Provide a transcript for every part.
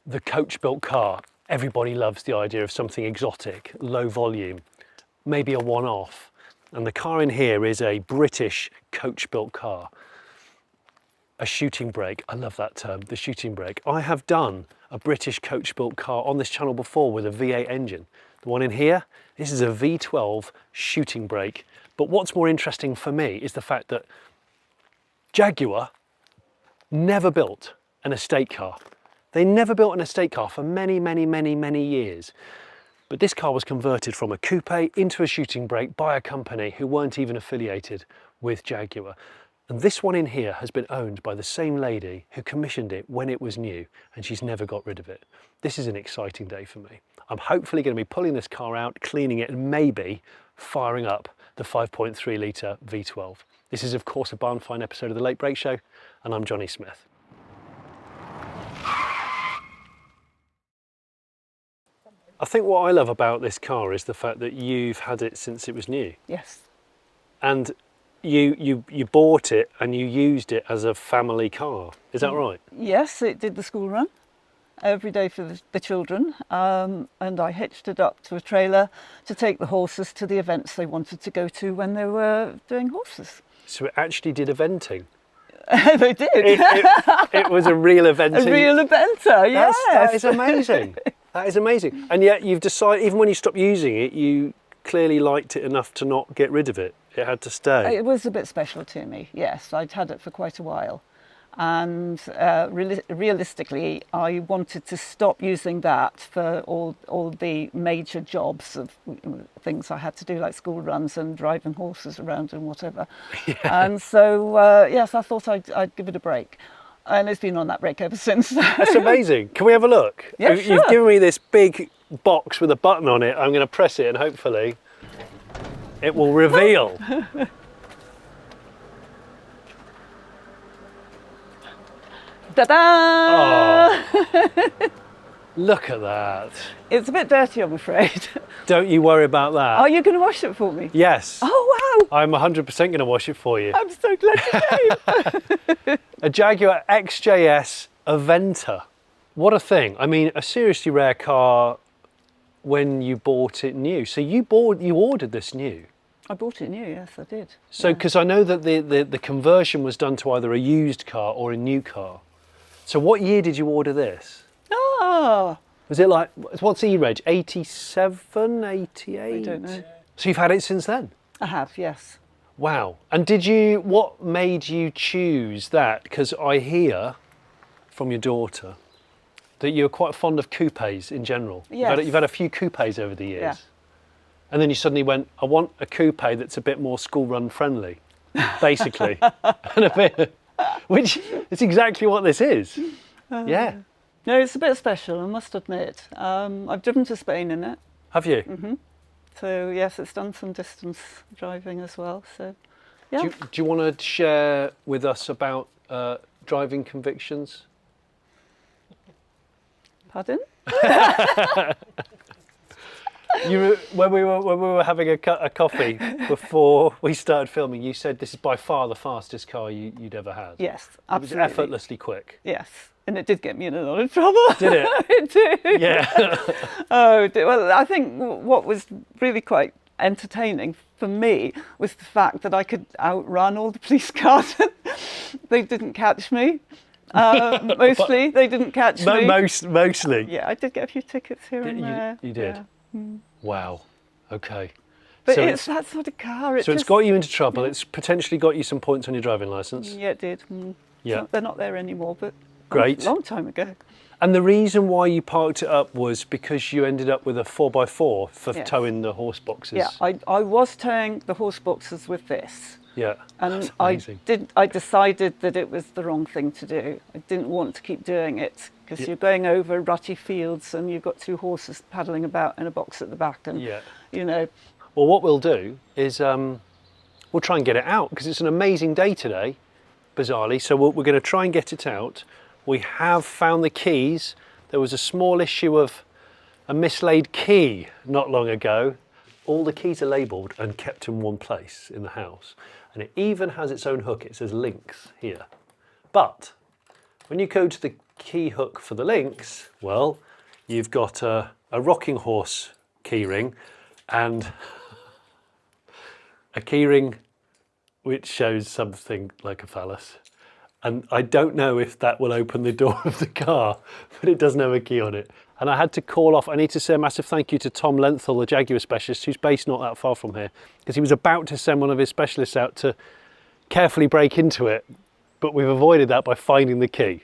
The Coachbuilt car. Everybody loves the idea of something exotic, low volume, maybe a one-off. And the car in here is a British Coachbuilt car. A shooting brake, I love that term, the shooting brake. I have done a British Coachbuilt car on this channel before with a V8 engine. The one in here, this is a V12 shooting brake. But what's more interesting for me is the fact that Jaguar never built an estate car. They never built an estate car for many, many, many, many years. But this car was converted from a coupe into a shooting brake by a company who weren't even affiliated with Jaguar. And this one in here has been owned by the same lady who commissioned it when it was new, and she's never got rid of it. This is an exciting day for me. I'm hopefully going to be pulling this car out, cleaning it, and maybe firing up the 5.3 litre V12. This is, of course, a Barnfind episode of The Late Brake Show, and I'm Jonny Smith. I think what I love about this car is the fact that you've had it since it was new. Yes. And you bought it and you used it as a family car. Is that right? Yes, it did the school run every day for the children. And I hitched it up to a trailer to take the horses to the events they wanted to go to when they were doing horses. So it actually did eventing. They did. It was a real eventing. A real eventer, yes. That is amazing. That is amazing. And yet you've decided, even when you stopped using it, you clearly liked it enough to not get rid of it. It had to stay. It was a bit special to me, yes. I'd had it for quite a while. And realistically, I wanted to stop using that for all the major jobs of things I had to do, like school runs and driving horses around and whatever. Yeah. And so, yes, I thought I'd give it a break. And it's been on that break ever since. That's amazing. Can we have a look? Yeah, sure. You've given me this big box with a button on it. I'm going to press it and hopefully it will reveal. Ta-da! Oh, look at that. It's a bit dirty, I'm afraid. Don't you worry about that. Are you going to wash it for me? Yes. Oh, wow. I'm 100% going to wash it for you. I'm so glad you came. A Jaguar XJS Aventa. What a thing. I mean, a seriously rare car when you bought it new. So you ordered this new. I bought it new, yes, I did. So, because I know that the conversion was done to either a used car or a new car. So what year did you order this? Oh. Was it like, what's E-reg, 87, 88? I don't know. So you've had it since then? I have, yes. Wow. And what made you choose that? Because I hear from your daughter that you're quite fond of coupes in general. Yes. You've had a few coupes over the years. Yeah. And then you suddenly went, I want a coupe that's a bit more school run friendly, basically. And a bit, which is exactly what this is. Yeah. No, it's a bit special, I must admit. I've driven to Spain in it. Have you? Mm-hmm. So yes, it's done some distance driving as well. So, yeah. Do you want to share with us about driving convictions? Pardon? When we were having a coffee before we started filming, you said this is by far the fastest car you'd ever had. Yes, It absolutely. was effortlessly quick. Yes, and it did get me in a lot of trouble. Did it? It did. Yeah. Oh, well, I think what was really quite entertaining for me was the fact that I could outrun all the police cars. They didn't catch me. Mostly, they didn't catch me. Mostly. Yeah, I did get a few tickets here and there. You did? Yeah. Wow. Okay. But So it's that sort of car. So it's got you into trouble. It's potentially got you some points on your driving licence. Yeah, it did. Yeah. They're not there anymore, but Great. a long time ago. And the reason why you parked it up was because you ended up with a 4x4 for Yes. towing the horse boxes. Yeah, I was towing the horse boxes with this. Yeah. And That's amazing. I decided that it was the wrong thing to do. I didn't want to keep doing it because you're going over rutty fields and you've got two horses paddling about in a box at the back, and you know. Well, what we'll do is we'll try and get it out because it's an amazing day today, bizarrely. So we're going to try and get it out. We have found the keys. There was a small issue of a mislaid key not long ago. All the keys are labelled and kept in one place in the house. And it even has its own hook. It says Lynx here. But when you go to the key hook for the Lynx, well, you've got a rocking horse keyring and a keyring which shows something like a phallus. And I don't know if that will open the door of the car, but it doesn't have a key on it. And I had to call off, I need to say a massive thank you to Tom Lenthal, the Jaguar specialist, who's based not that far from here, because he was about to send one of his specialists out to carefully break into it, but we've avoided that by finding the key.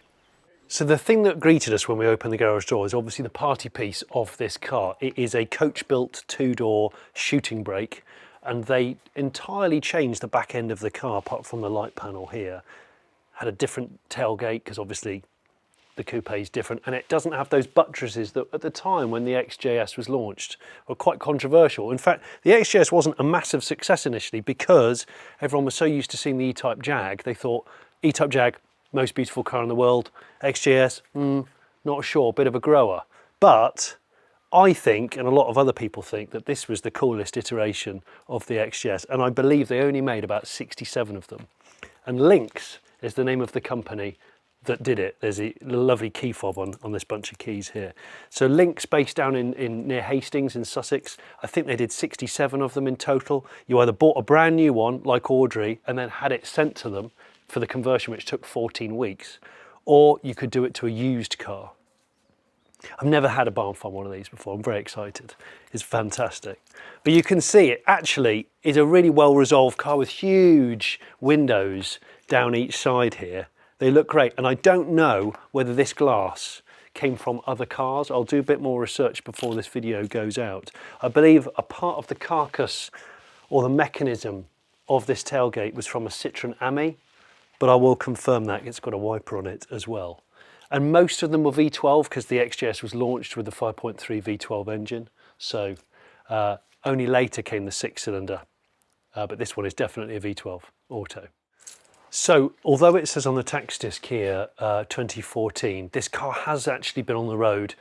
So the thing that greeted us when we opened the garage door is obviously the party piece of this car. It is a Coachbuilt 2-door shooting brake, and they entirely changed the back end of the car apart from the light panel here. Had a different tailgate because obviously the coupe is different, and it doesn't have those buttresses that at the time when the XJS was launched were quite controversial. In fact, the XJS wasn't a massive success initially because everyone was so used to seeing the E-Type Jag, they thought E-Type Jag, most beautiful car in the world, XJS, not sure, bit of a grower. But I think, and a lot of other people think, that this was the coolest iteration of the XJS, and I believe they only made about 67 of them. And Lynx is the name of the company that did it. There's a lovely key fob on this bunch of keys here. So Lynx, based down in near Hastings in Sussex, I think they did 67 of them in total. You either bought a brand new one like Audrey and then had it sent to them for the conversion, which took 14 weeks, or you could do it to a used car. I've never had a Barnfind one of these before. I'm very excited. It's fantastic. But you can see it actually is a really well resolved car with huge windows down each side here. They look great, and I don't know whether this glass came from other cars. I'll do a bit more research before this video goes out. I believe a part of the carcass or the mechanism of this tailgate was from a Citroen Ami, but I will confirm that. It's got a wiper on it as well. And most of them were V12 because the XJS was launched with the 5.3 V12 engine. So only later came the 6-cylinder, but this one is definitely a V12 auto. So although it says on the tax disc here 2014, this car has actually been on the road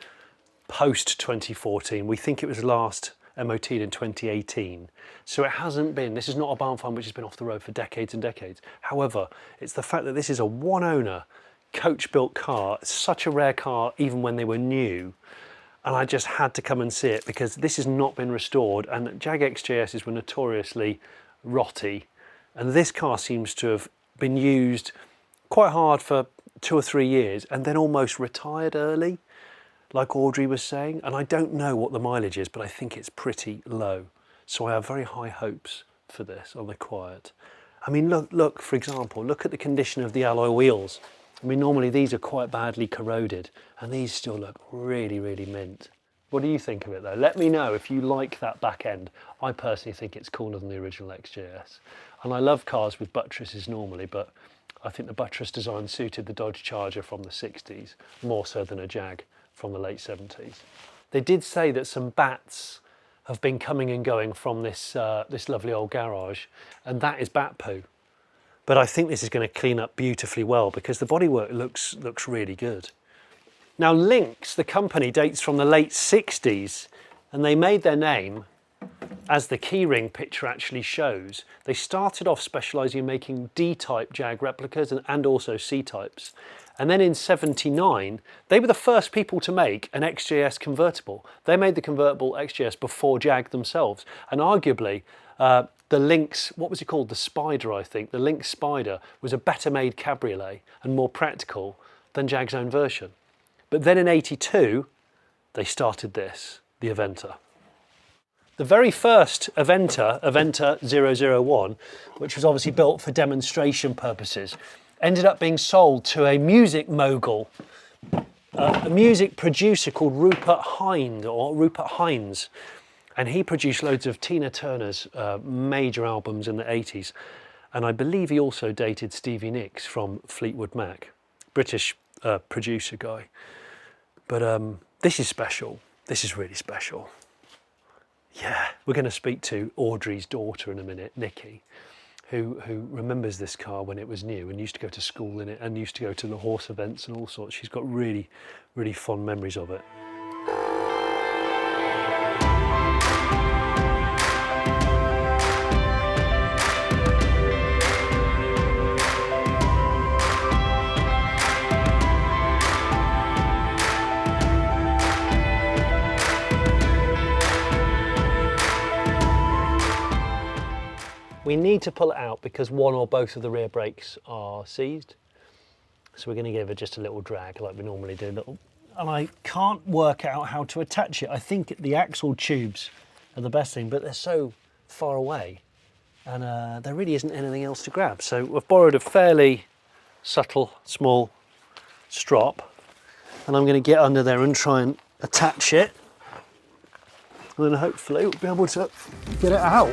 post 2014. We think it was last MOT'd in 2018. So it hasn't been, this is not a Barnfind which has been off the road for decades and decades. However, it's the fact that this is a one-owner coach-built car. It's such a rare car even when they were new. And I just had to come and see it because this has not been restored, and Jag XJSs were notoriously rotty. And this car seems to have been used quite hard for 2 or 3 years and then almost retired early, like Audrey was saying. And I don't know what the mileage is, but I think it's pretty low. So I have very high hopes for this on the quiet. I mean, look, for example, look at the condition of the alloy wheels. I mean, normally these are quite badly corroded, and these still look really, really mint. What do you think of it though? Let me know if you like that back end. I personally think it's cooler than the original XJS. And I love cars with buttresses normally, but I think the buttress design suited the Dodge Charger from the 60s, more so than a Jag from the late 70s. They did say that some bats have been coming and going from this, this lovely old garage, and that is bat poo. But I think this is going to clean up beautifully well because the bodywork looks really good. Now Lynx, the company, dates from the late 60s, and they made their name, as the keyring picture actually shows. They started off specialising in making D-type Jag replicas and also C-types. And then in '79, they were the first people to make an XJS convertible. They made the convertible XJS before Jag themselves. And arguably, the Lynx, what was it called? The Spider, I think. The Lynx Spider was a better made cabriolet and more practical than Jag's own version. But then in '82, they started this, the Aventa. The very first Aventa 001, which was obviously built for demonstration purposes, ended up being sold to a music mogul, a music producer called Rupert Hines. And he produced loads of Tina Turner's major albums in the 80s. And I believe he also dated Stevie Nicks from Fleetwood Mac, British producer guy. But this is special. This is really special. Yeah, we're going to speak to Audrey's daughter in a minute, Nikki, who remembers this car when it was new and used to go to school in it and used to go to the horse events and all sorts. She's got really, really fond memories of it. We need to pull it out because one or both of the rear brakes are seized. So we're going to give it just a little drag like we normally do. And I can't work out how to attach it. I think the axle tubes are the best thing, but they're so far away and there really isn't anything else to grab. So we've borrowed a fairly subtle, small strop, and I'm going to get under there and try and attach it. And then hopefully we'll be able to get it out.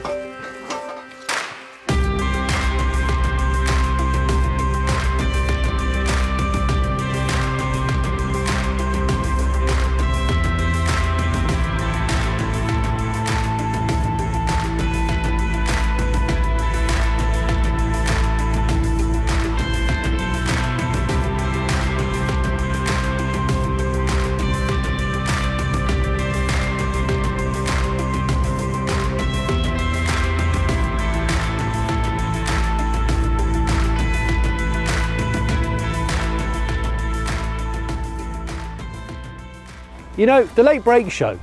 You know, the Late Brake Show,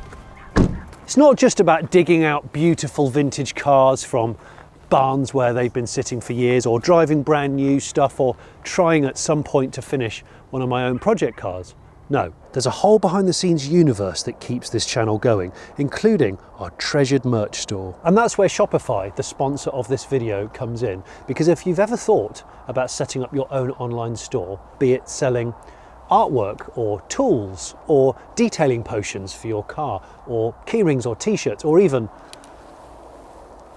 it's not just about digging out beautiful vintage cars from barns where they've been sitting for years, or driving brand new stuff, or trying at some point to finish one of my own project cars. No, there's a whole behind the scenes universe that keeps this channel going, including our treasured merch store. And that's where Shopify, the sponsor of this video, comes in. Because if you've ever thought about setting up your own online store, be it selling artwork or tools or detailing potions for your car, or keyrings or t-shirts, or even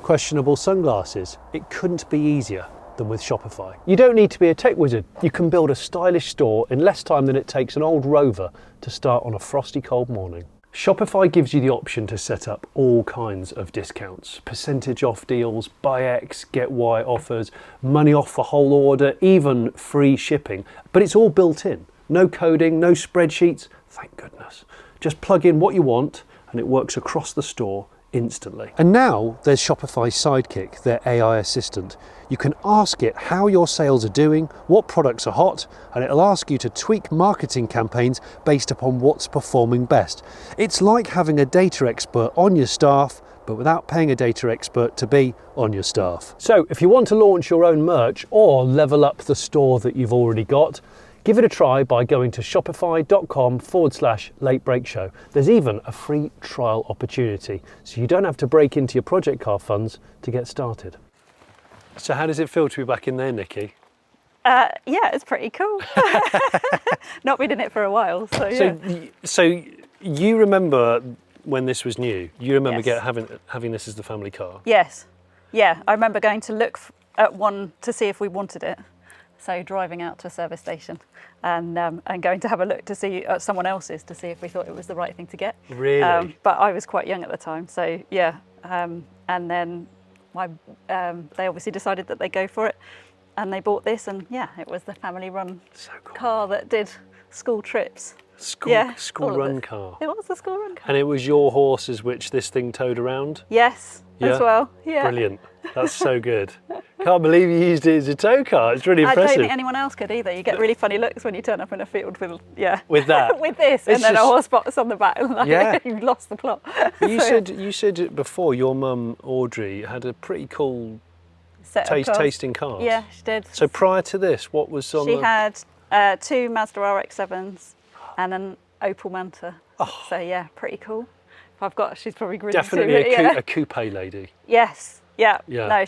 questionable sunglasses, it couldn't be easier than with Shopify. You don't need to be a tech wizard. You can build a stylish store in less time than it takes an old Rover to start on a frosty cold morning. Shopify gives you the option to set up all kinds of discounts, percentage off deals, buy X, get Y offers, money off for whole order, even free shipping, but it's all built in. No coding, no spreadsheets, thank goodness. Just plug in what you want and it works across the store instantly. And now there's Shopify Sidekick, their AI assistant. You can ask it how your sales are doing, what products are hot, and it'll ask you to tweak marketing campaigns based upon what's performing best. It's like having a data expert on your staff, but without paying a data expert to be on your staff. So if you want to launch your own merch or level up the store that you've already got, give it a try by going to shopify.com/Late Brake Show. There's even a free trial opportunity, so you don't have to break into your project car funds to get started. So how does it feel to be back in there, Nikki? Yeah, it's pretty cool. Not been in it for a while, so yeah. So you remember when this was new? You remember Yes. having this as the family car? Yes, yeah. I remember going to look at one to see if we wanted it. So driving out to a service station and going to have a look to see someone else's to see if we thought it was the right thing to get. Really? But I was quite young at the time, so yeah. And then they obviously decided that they'd go for it, and they bought this, and yeah, it was the family-run car that did school trips. School run it. car. It was the school run car. And it was your horses which this thing towed around? Yes, Yeah? as well. Yeah. Brilliant. That's so good. Can't believe you used it as a tow car. It's really I impressive. don't think anyone else could either. You get really funny looks when you turn up in a field with With that? with this, It's and then just- a horse box on the back. Like, Yeah. You've lost the plot. You said before your mum Audrey had a pretty cool Set of cars. tasting cars. Yeah, she did. So prior to this, what was on She the... had two Mazda RX-7s and an Opel Manta. Oh. So yeah, pretty cool. She's probably grinning Definitely too, but a coupe lady. Yes, yeah. Yeah. No,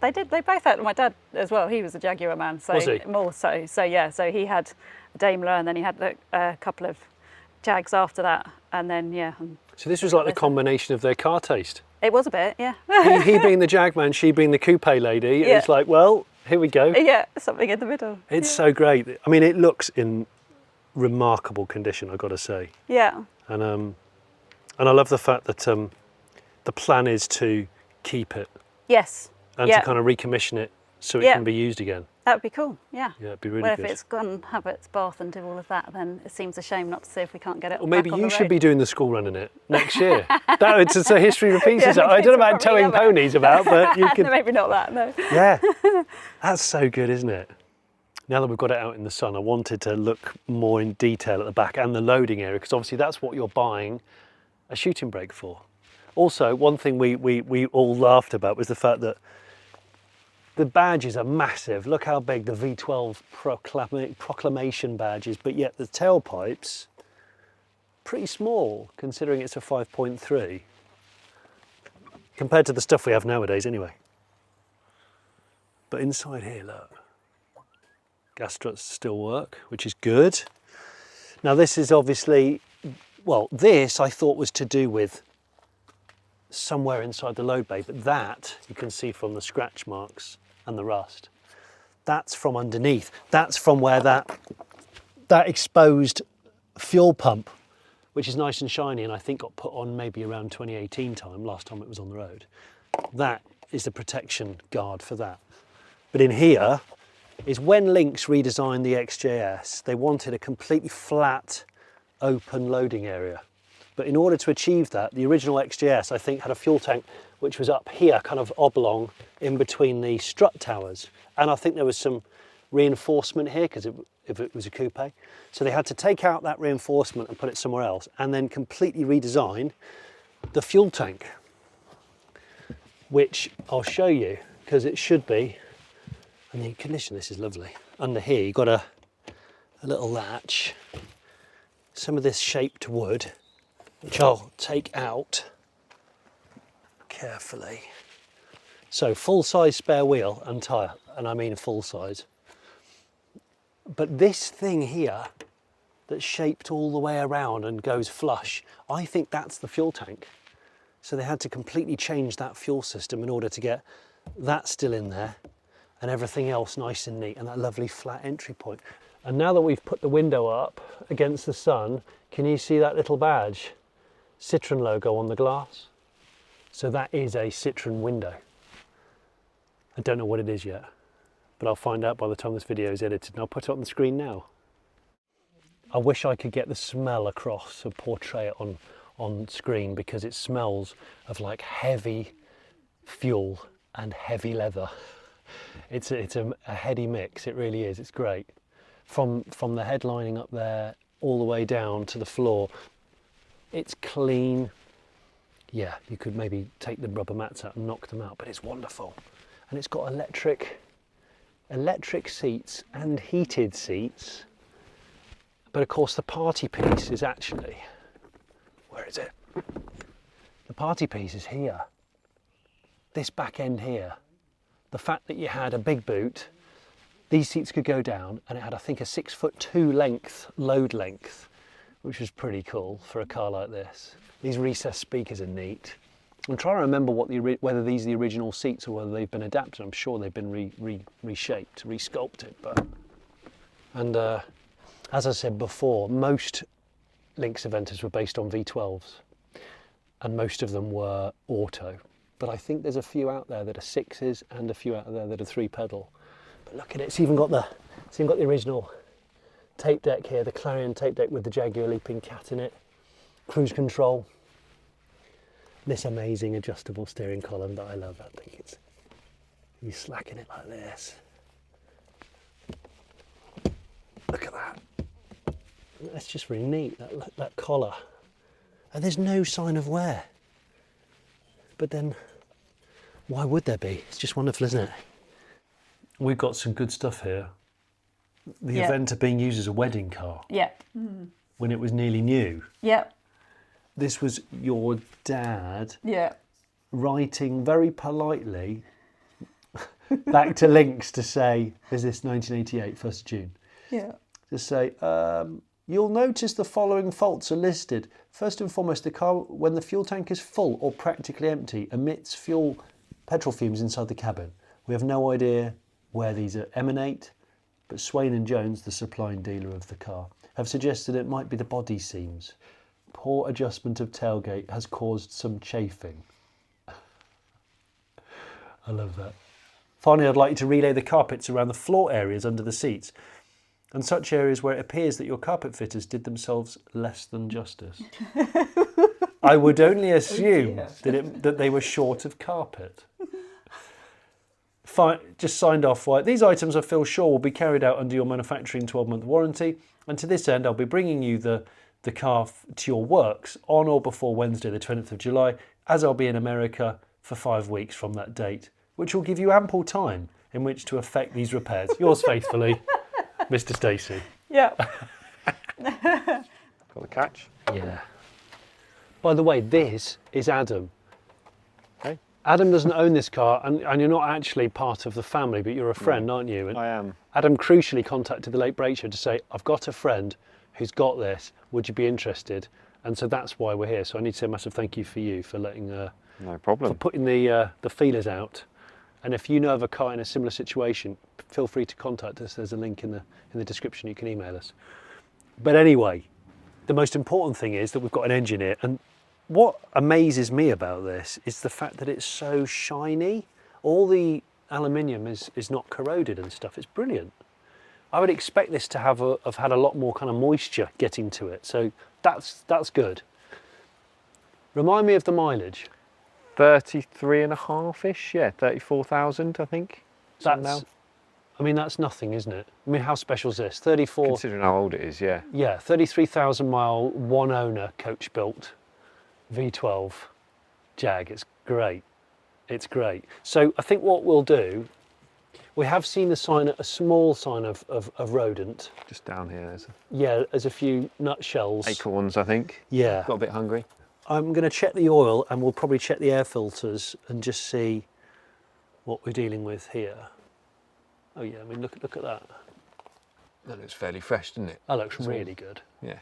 they both had, my dad as well, he was a Jaguar man, so Was he? more so. So yeah, so he had a Daimler, and then he had a couple of Jags after that, and then yeah. So this was like the combination of their car taste. It was a bit, yeah. He being the Jag man, she being the coupe lady. Yeah. It's like, well, here we go. Yeah, something in the middle. It's so great. I mean, it looks in remarkable condition, I've got to say. Yeah. And I love the fact that the plan is to keep it Yes. and yeah. to kind of recommission it so it Yeah. can be used again. That would be cool, yeah. Yeah, it'd be really Well, good. if it's gone and have its bath and do all of that, then it seems a shame not to see if we can't get it Or maybe back on you the should road. be doing the school run in it next year. It's a history repeats Yeah, itself. I don't know about probably towing never. ponies about, but you could. Maybe not that, no. Yeah, that's so good, isn't it? Now that we've got it out in the sun, I wanted to look more in detail at the back and the loading area, because obviously that's what you're buying a shooting brake for. Also, one thing we all laughed about was the fact that The badges are massive. Look how big the V12 proclamation badge is, but yet the tailpipes, pretty small considering it's a 5.3 compared to the stuff we have nowadays anyway. But inside here, look, gas struts still work, which is good. Now this is obviously, well, this I thought was to do with somewhere inside the load bay, but that you can see from the scratch marks and the rust. That's from underneath. That's from where that exposed fuel pump, which is nice and shiny and I think got put on maybe around 2018 time, last time it was on the road. That is the protection guard for that. But in here is when Lynx redesigned the XJS, they wanted a completely flat, open loading area. But in order to achieve that, the original XJS, I think, had a fuel tank which was up here, kind of oblong, in between the strut towers. And I think there was some reinforcement here, because if it was a coupe. So they had to take out that reinforcement and put it somewhere else, and then completely redesign the fuel tank, which I'll show you, because it should be, and the condition, this is lovely. Under here, you've got a little latch, some of this shaped wood, which I'll take out carefully. So full-size spare wheel and tyre, and I mean full size. But this thing here that's shaped all the way around and goes flush, I think that's the fuel tank. So they had to completely change that fuel system in order to get that still in there and everything else nice and neat, and that lovely flat entry point. And now that we've put the window up against the sun, can you see that little badge? Citroen logo on the glass. So that is a Citroen window. I don't know what it is yet, but I'll find out by the time this video is edited, and I'll put it on the screen now. I wish I could get the smell across and portray it on screen, because it smells of like heavy fuel and heavy leather. It's a heady mix, it really is, it's great. From the headlining up there all the way down to the floor, it's clean. Yeah, you could maybe take the rubber mats out and knock them out, but it's wonderful. And it's got electric seats and heated seats. But of course the party piece is actually, where is it? The party piece is here. This back end here. The fact that you had a big boot, these seats could go down, and it had, I think, a 6'2" length, load length, which was pretty cool for a car like this. These recessed speakers are neat. I'm trying to remember whether these are the original seats or whether they've been adapted. I'm sure they've been reshaped, resculpted. And as I said before, most Lynx Aventas were based on V12s, and most of them were auto. But I think there's a few out there that are 6s and a few out there that are 3-pedal. But look at it, it's even got the original tape deck here, the Clarion tape deck with the Jaguar leaping cat in it, cruise control, this amazing adjustable steering column that I love. I think it's, you slacken it like this. Look at that. That's just really neat, that collar. And there's no sign of wear. But then, why would there be? It's just wonderful, isn't it? We've got some good stuff here. The Aventa being used as a wedding car. Yeah. When it was nearly new. Yeah. This was your dad Yeah. writing very politely back to Lynx to say, is this 1988, 1st of June? Yeah. To say, you'll notice the following faults are listed. First and foremost, the car, when the fuel tank is full or practically empty, emits petrol fumes inside the cabin. We have no idea where these emanate, but Swain and Jones, the supply and dealer of the car, have suggested it might be the body seams. Poor adjustment of tailgate has caused some chafing. I love that. Finally, I'd like you to relay the carpets around the floor areas under the seats, and such areas where it appears that your carpet fitters did themselves less than justice. I would only assume that they were short of carpet. Just signed off, right? These items I feel sure will be carried out under your manufacturing 12-month warranty, and to this end I'll be bringing you the car to your works on or before Wednesday the 20th of July, as I'll be in America for 5 weeks from that date, which will give you ample time in which to effect these repairs. Yours faithfully, Mr. Stacey. Yeah. Got the catch. Yeah. By the way, this is Adam. Okay. Adam doesn't own this car, and you're not actually part of the family, but you're a friend, aren't you? And I am. Adam crucially contacted the Late Break Show to say, I've got a friend who's got this, would you be interested? And so that's why we're here. So I need to say a massive thank you for you for letting, No for problem. putting the feelers out. And if you know of a car in a similar situation, feel free to contact us. There's a link in the description. You can email us. But anyway, the most important thing is that we've got an engine here. And what amazes me about this is the fact that it's so shiny. All the aluminium is not corroded and stuff. It's brilliant. I would expect this to have had a lot more kind of moisture getting to it. So that's good. Remind me of the mileage. 33 and a half-ish, yeah, 34,000, I think. I mean, that's nothing, isn't it? I mean, how special is this? 34. Considering how old it is, yeah. Yeah, 33,000 mile, one owner, coach built, V12 Jag. It's great. It's great. So I think what we'll do, we have seen a small sign of rodent. Just down here, there's Yeah, there's a few nutshells. acorns, I think. Yeah. Got a bit hungry. I'm going to check the oil, and we'll probably check the air filters and just see what we're dealing with here. Oh yeah, I mean, look at that. That looks fairly fresh, doesn't it? That looks really good. Yeah.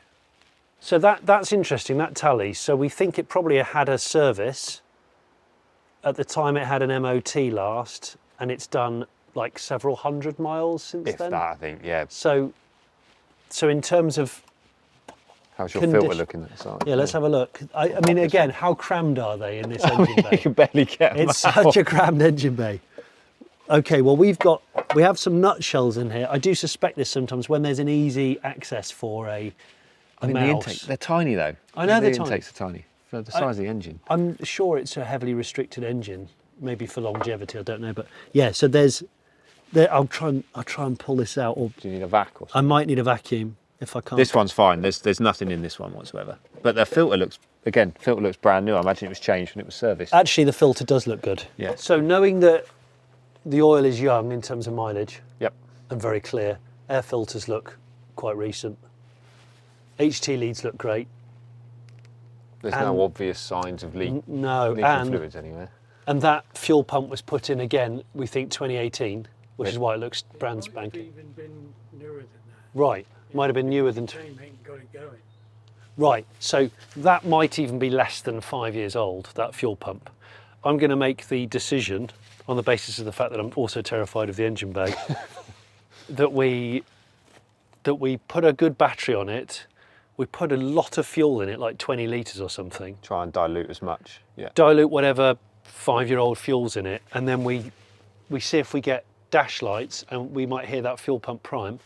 So that's interesting, that tally. So we think it probably had a service. At the time it had an MOT last, and it's done like several hundred miles since If then. that, I think, yeah. So in terms of, How's your filter looking at the side? yeah, let's have a look. I mean, again, how crammed are they in this engine bay? You can barely get them It's out. such a crammed engine bay. Okay, well we have some nutshells in here. I do suspect this sometimes when there's an easy access for a I mean, the mouse. intake, they're tiny though. I know the they're tiny. intakes are tiny for the size of the engine. I'm sure it's a heavily restricted engine, maybe for longevity. I don't know, but yeah. So I'll try and pull this out, or Do you need a vac or I something? might need a vacuum if I can't. This one's fine. There's nothing in this one whatsoever. But the filter looks brand new. I imagine it was changed when it was serviced. Actually, the filter does look good. Yeah. So knowing that the oil is young in terms of mileage Yep. and very clear, air filters look quite recent. HT leads look great. There's And- no obvious signs of leaking No, fluids anywhere. and that fuel pump was put in again, we think 2018, which is why it looks brand Might have spanking. even been newer than that. Right, might have been newer than. Team ain't got it going. Right, so that might even be less than 5 years old, that fuel pump. I'm going to make the decision, on the basis of the fact that I'm also terrified of the engine bay, that we put a good battery on it, we put a lot of fuel in it, like 20 litres or something, Try and dilute as much. Yeah. dilute whatever 5-year-old fuel's in it, and then we see if we get dash lights, and we might hear that fuel pump prime,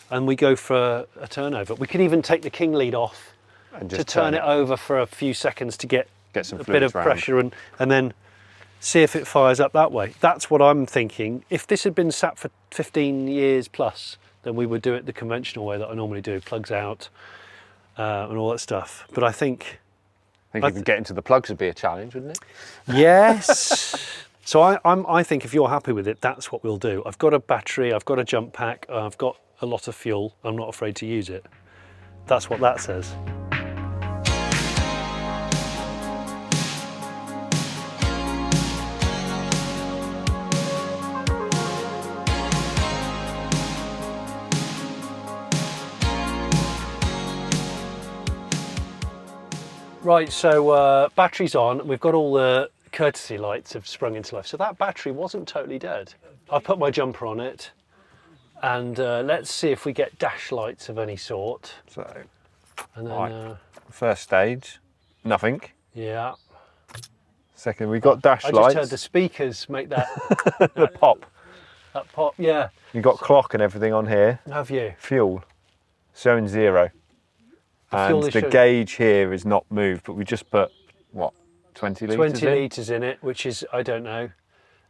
and we go for a turnover. We could even take the king lead off And to just turn it over for a few seconds to get some a bit of fluids round. pressure and then see if it fires up that way. That's what I'm thinking. If this had been sat for 15 years plus, then we would do it the conventional way that I normally do, plugs out and all that stuff. But I think, I think even getting to the plugs would be a challenge, wouldn't it? yes. So I think if you're happy with it, that's what we'll do. I've got a battery, I've got a jump pack, I've got a lot of fuel. I'm not afraid to use it. That's what that says. Right, so battery's on. We've got all the courtesy lights have sprung into life. So that battery wasn't totally dead. I put my jumper on it, and let's see if we get dash lights of any sort. So, And then, right. First stage, nothing. yeah. Second, we got dash I just lights. heard the speakers make that, The pop. that pop. Yeah, You got clock and everything on here. have you? Fuel, showing 0. fuel And is the showing- gauge here is not moved, but we just put, what, 20 litres 20 in? litres in it, which is, I don't know,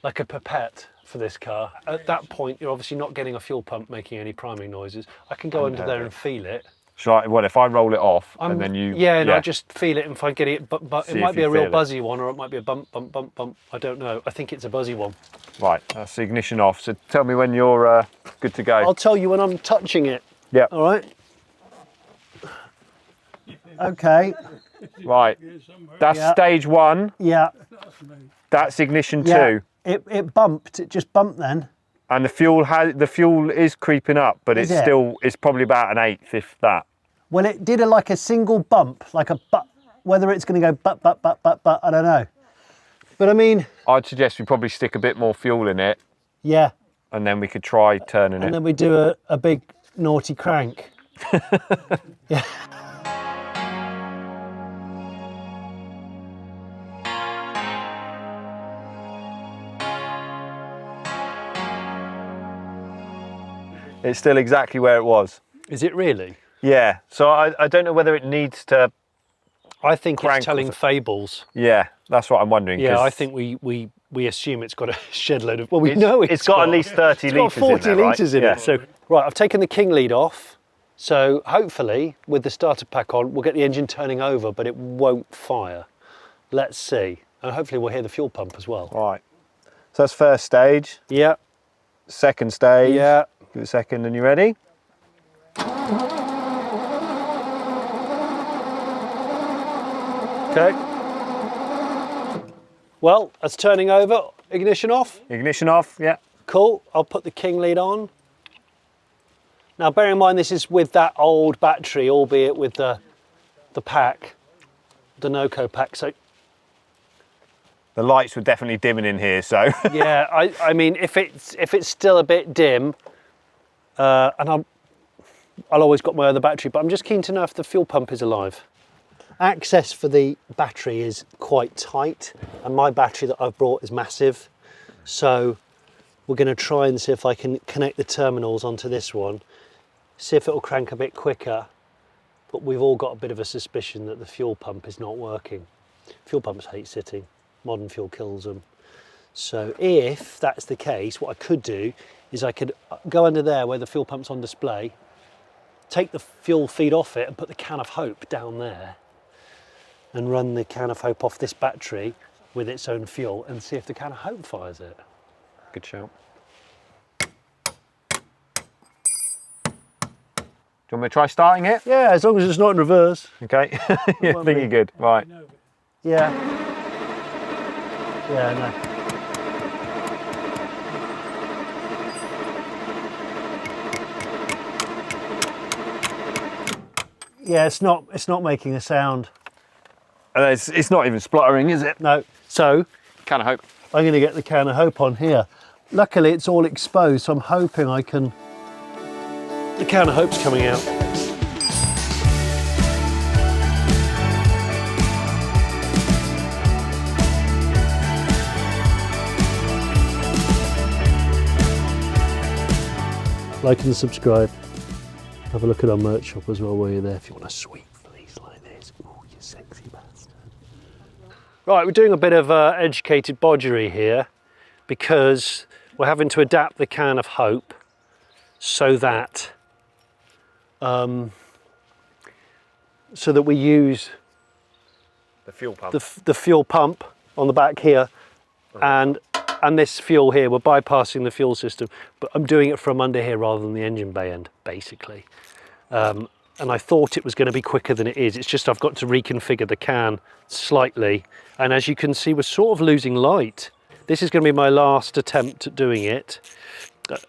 like a pipette for this car. At that point, you're obviously not getting a fuel pump making any priming noises. I can go under there and feel it. Shall I, well, if I roll it off and then you... Yeah, and I just feel it if I get it, but See it if might be you a real feel it. buzzy one, or it might be a bump, bump, bump, bump. I don't know. I think it's a buzzy one. Right, that's the ignition off. So tell me when you're good to go. I'll tell you when I'm touching it. Yeah. All right. Okay. Right. That's stage 1. Yeah. That's ignition 2. Yeah. It bumped. It just bumped then. And the fuel is creeping up, but Is it's probably about an 1/8, if that. Well, it did like a single bump, like a but. Whether it's going to go but, I don't know. But I mean, I'd suggest we probably stick a bit more fuel in it, yeah. and then we could try turning it. And then we do a big naughty crank. Yeah. It's still exactly where it was. Is it really? Yeah. So I don't know whether it needs to. I think Crank it's telling was- fables. Yeah, that's what I'm wondering. Yeah, 'cause I think we assume it's got a shed load of. Well, we know it's got at least 30 it's got litres 40 in there, right? litres in Yeah. it. So right, I've taken the king lead off. So hopefully, with the starter pack on, we'll get the engine turning over, but it won't fire. Let's see, and hopefully we'll hear the fuel pump as well. Right. So that's first stage. Yeah, Second stage. yeah. Give it a second, and you ready? Okay. Well, that's turning over. Ignition off. Ignition off. Yeah. Cool. I'll put the king lead on. Now, bear in mind this is with that old battery, albeit with the pack, the Noco pack. So The lights were definitely dimming in here, so. yeah, I mean, if it's still a bit dim, and I'll always got my other battery, but I'm just keen to know if the fuel pump is alive. Access for the battery is quite tight, and my battery that I've brought is massive. So we're going to try and see if I can connect the terminals onto this one, see if it'll crank a bit quicker. But we've all got a bit of a suspicion that the fuel pump is not working. Fuel pumps hate sitting. Modern fuel kills them. So if that's the case, what I could do is I could go under there where the fuel pump's on display, take the fuel feed off it and put the can of hope down there and run the can of hope off this battery with its own fuel and see if the can of hope fires it. Good shout. Do you want me to try starting it? Yeah, as long as it's not in reverse. Okay. Yeah, I think you're good. Right. Yeah. Yeah, no. Yeah, it's not making a sound. And it's not even spluttering, is it? No. So Kind of hope. I'm going to get the can of hope on here. Luckily, it's all exposed, so I'm hoping I can. The can of hope's coming out. Like and subscribe. Have a look at our merch shop as well while you're there if you want a sweet fleece like this. Ooh, you sexy bastard. Right, we're doing a bit of educated bodgery here because we're having to adapt the can of hope so that we use The fuel pump. the fuel pump on the back here and this fuel here. We're bypassing the fuel system, but I'm doing it from under here rather than the engine bay end, basically. And I thought it was going to be quicker than it is. It's just I've got to reconfigure the can slightly. And as you can see, we're sort of losing light. This is going to be my last attempt at doing it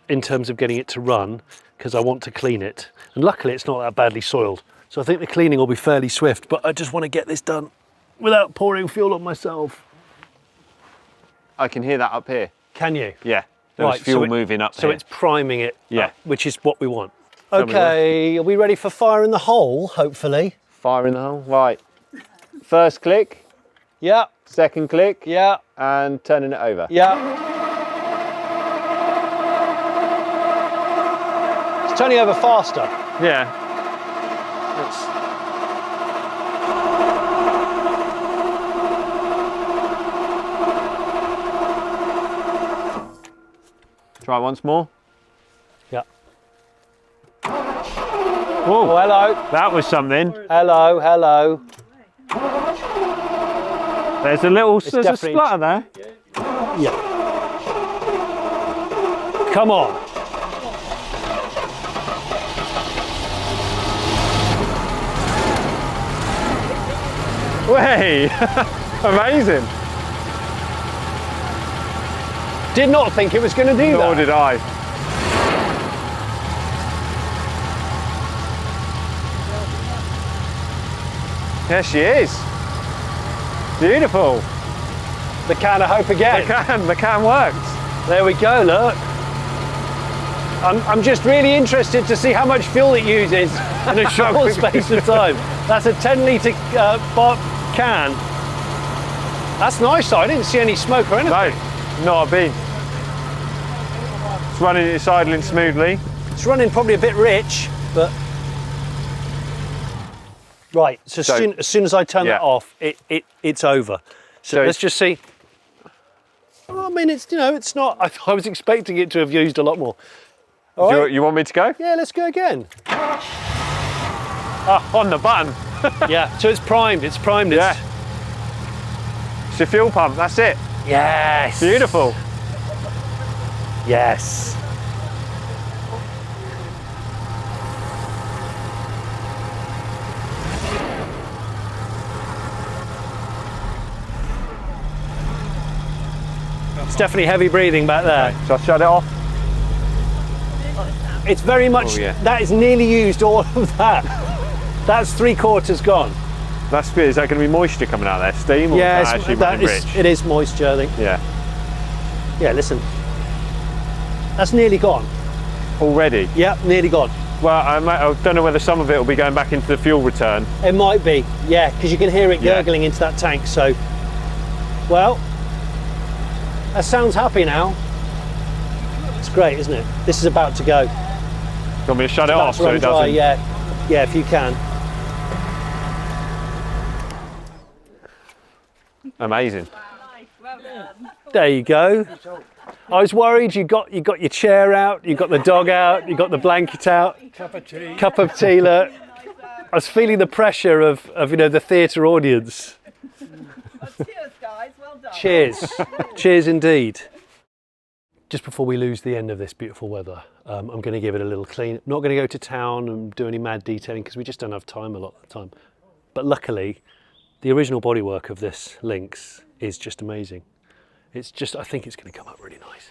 in terms of getting it to run because I want to clean it. And luckily it's not that badly soiled. So I think the cleaning will be fairly swift, but I just want to get this done without pouring fuel on myself. I can hear that up here. Can you? Yeah. There's Right, fuel so moving up So here. it's priming it, Yeah. which is what we want. me Okay, are we ready for fire in the hole, hopefully? Fire in the hole. Right. First click, Yeah, second click, yeah, and turning it over. yeah. It's turning over faster. Yeah. Try once more. Yeah. Oh, hello. That was something. Hello, hello. There's a little there's a definitely- splutter there. Yeah. Come on. Way! Amazing. Did not think it was going to do Nor that. did I. There she is. Beautiful. The can of hope again. The can works. There we go, look. I'm just really interested to see how much fuel it uses in a short space of time. That's a 10 litre can. That's nice though, I didn't see any smoke or anything. No, not a bean. It's running, it's idling smoothly. It's running probably a bit rich, but... Right, so as soon as I turn that off, it's over. So let's just see. Well, I mean, it's, you know, it's not, I was expecting it to have used a lot more. All right. You want me to go? Yeah, let's go again. On the button. Yeah, so it's primed, it's primed. Yeah. It's your fuel pump, that's it. Yes. Beautiful. Yes. It's definitely heavy breathing back there. Shall I shut it off? It's very much, Oh, yeah. that is nearly used all of that. That's 3/4 gone. That's good. Is that going to be moisture coming out there? Steam? Or Yeah, is that actually running rich? it is moisture, I think. Yeah. Yeah, listen. That's nearly gone. Already? Yeah, nearly gone. Well, I don't know whether some of it will be going back into the fuel return. It might be, yeah, because you can hear it Yeah. gurgling into that tank, so. Well, that sounds happy now. It's great, isn't it? This is about to go. You want me to shut it About off to so run it dry, doesn't? yeah, if you can. Amazing. There you go. I was worried you got your chair out, you got the dog out, you got the blanket out. Cup of tea. Cup of tea. Look. I was feeling the pressure of you know, the theatre audience. Cheers, guys. Well done. Cheers. Cheers indeed. Just before we lose the end of this beautiful weather, I'm going to give it a little clean. Not going to go to town and do any mad detailing because we just don't have time a lot of the time. But luckily, the original bodywork of this Lynx is just amazing. It's just, I think it's going to come up really nice.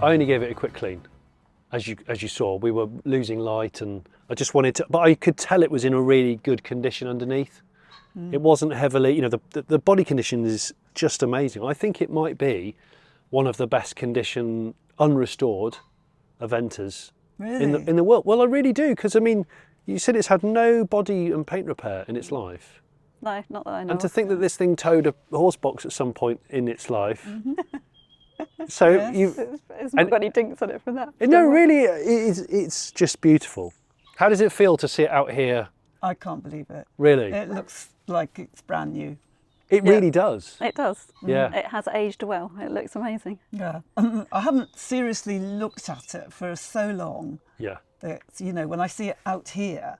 I only gave it a quick clean. As you saw, we were losing light and I just wanted to, but I could tell it was in a really good condition underneath. It wasn't heavily, you know, the body condition is just amazing. I think it might be one of the best condition, unrestored Aventas in the world. Well, I really do, because I mean, you said it's had no body and paint repair in its life. No, not that I know. And to of. think that this thing towed a horse box at some point in its life, So Yes. you, It's not got any dinks on it from that. no, really, it's just beautiful. How does it feel to see it out here? I can't believe it. Really, It looks like it's brand new. it really does. It does. Yeah. It has aged well. It looks amazing. Yeah. I haven't seriously looked at it for so long Yeah. that, you know, when I see it out here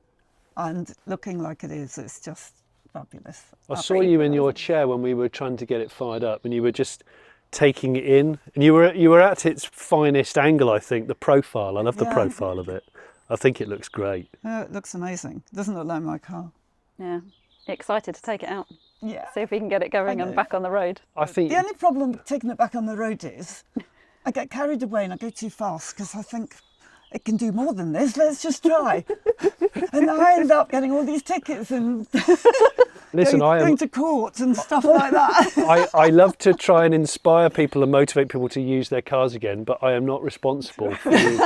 and looking like it is, it's just fabulous. I saw you in your chair when we were trying to get it fired up, and you were just taking it in, and you were at its finest angle. I think the profile. I love the Yeah. profile of it. I think it looks great. It looks amazing. It doesn't look like my car. Yeah. Excited to take it out. Yeah. See if we can get it going I and know. back on the road. I think The only problem with taking it back on the road is I get carried away and I go too fast because I think it can do more than this. Let's just try. And I end up getting all these tickets and listen. going to court and stuff like that. I love to try and inspire people and motivate people to use their cars again, but I am not responsible for you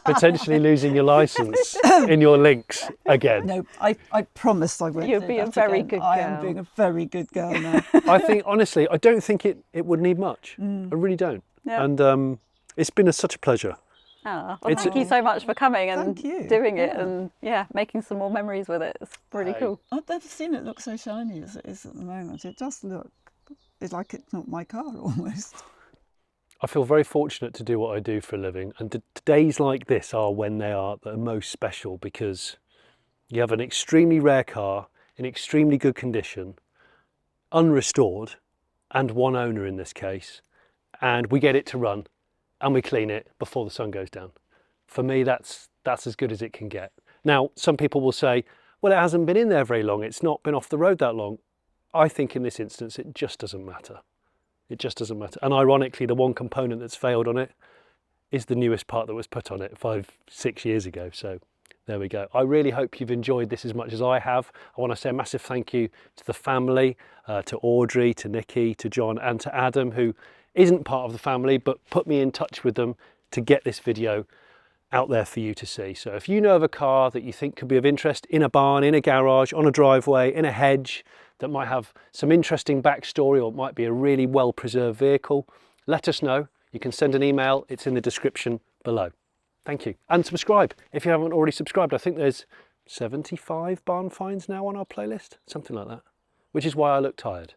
potentially losing your license in your Lynx again. No, I promise I won't. You'll do be a that very again. good I am girl. being a very good girl now. I think, honestly, I don't think it would need much. I really don't. Yeah. And it's been such a pleasure. Oh, well, It's thank you so much for coming and Thank you. doing it Yeah. and making some more memories with it. It's really cool. I've never seen it look so shiny as it is at the moment. It does look it's like it's not my car almost. I feel very fortunate to do what I do for a living, and days like this are when they are the most special, because you have an extremely rare car in extremely good condition, unrestored, and one owner in this case, and we get it to run and we clean it before the sun goes down. For me, that's as good as it can get. Now, some people will say, well, it hasn't been in there very long, it's not been off the road that long. I think in this instance, it just doesn't matter. It just doesn't matter. And ironically, the one component that's failed on it is the newest part that was put on it 5-6 years ago. So there we go. I really hope you've enjoyed this as much as I have. I want to say a massive thank you to the family, to Audrey, to Nikki, to John, and to Adam, who isn't part of the family, but put me in touch with them to get this video out there for you to see. So if you know of a car that you think could be of interest in a barn, in a garage, on a driveway, in a hedge, that might have some interesting backstory, or it might be a really well-preserved vehicle, let us know. You can send an email, it's in the description below. Thank you. And subscribe if you haven't already subscribed. I think there's 75 barn finds now on our playlist, something like that, which is why I look tired.